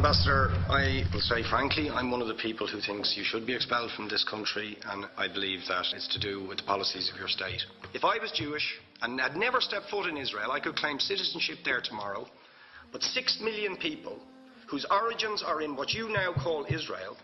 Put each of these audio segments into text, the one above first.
Ambassador, I will say frankly, I'm one of the people who thinks you should be expelled from this country, and I believe that it's to do with the policies of your state. If I was Jewish and had never stepped foot in Israel, I could claim citizenship there tomorrow, but 6 million people whose origins are in what you now call Israel,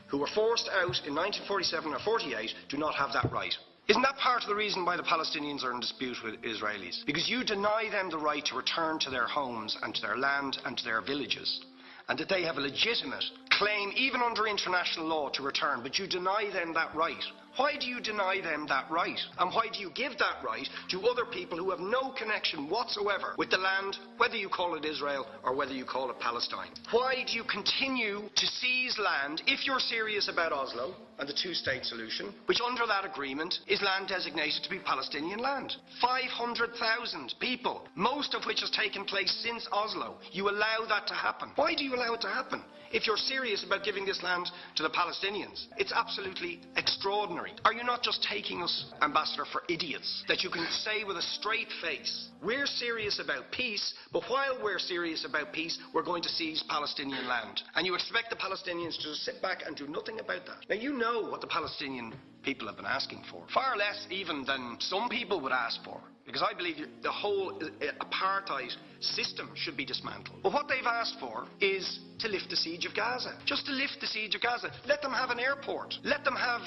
who were forced out in 1947 or 48, do not have that right. Isn't that part of the reason why the Palestinians are in dispute with Israelis? Because you deny them the right to return to their homes and to their land and to their villages, and that they have a legitimate claim, even under international law, to return, but you deny them that right. Why do you deny them that right? And why do you give that right to other people who have no connection whatsoever with the land, whether you call it Israel or whether you call it Palestine? Why do you continue to seize land if you're serious about Oslo and the two-state solution, which under that agreement is land designated to be Palestinian land? 500,000 people, most of which has taken place since Oslo. You allow that to happen. Why do you allow it to happen if you're serious about giving this land to the Palestinians? It's absolutely extraordinary. Are you not just taking us, Ambassador, for idiots? That you can say with a straight face, we're serious about peace, but while we're serious about peace, we're going to seize Palestinian land. And you expect the Palestinians to just sit back and do nothing about that. Now, you know what the Palestinian people have been asking for. Far less even than some people would ask for. Because I believe the whole apartheid system should be dismantled. But what they've asked for is to lift the siege of Gaza. Just to lift the siege of Gaza. Let them have an airport. Let them have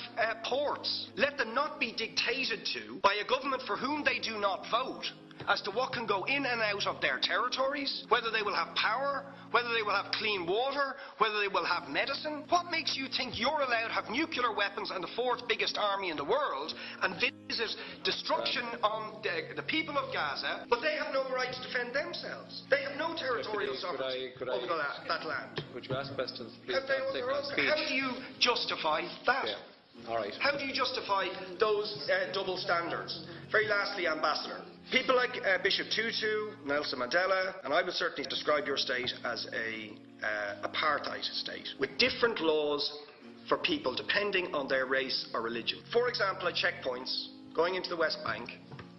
ports. Let them not be dictated to by a government for whom they do not vote as to what can go in and out of their territories, whether they will have power, whether they will have clean water, whether they will have medicine. What makes you think you're allowed to have nuclear weapons and the fourth biggest army in the world and visit destruction on the people of Gaza, but they have no right to defend themselves? They have no territorial sovereignty over that land. Would you ask questions, please? How do you justify that? Yeah. All right. How do you justify those double standards? Very lastly, Ambassador, people like Bishop Tutu, Nelson Mandela, and I would certainly describe your state as a apartheid state, with different laws for people depending on their race or religion. For example, at checkpoints going into the West Bank,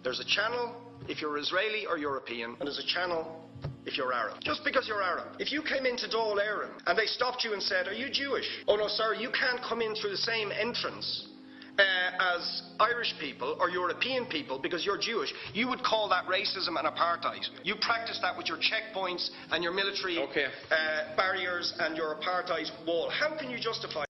there's a channel if you're Israeli or European, and there's a channel if you're Arab. Just because you're Arab. If you came into Dáil Éireann and they stopped you and said, are you Jewish? Oh no, sorry, you can't come in through the same entrance as Irish people or European people because you're Jewish, you would call that racism and apartheid. You practice that with your checkpoints and your military barriers and your apartheid wall. How can you justify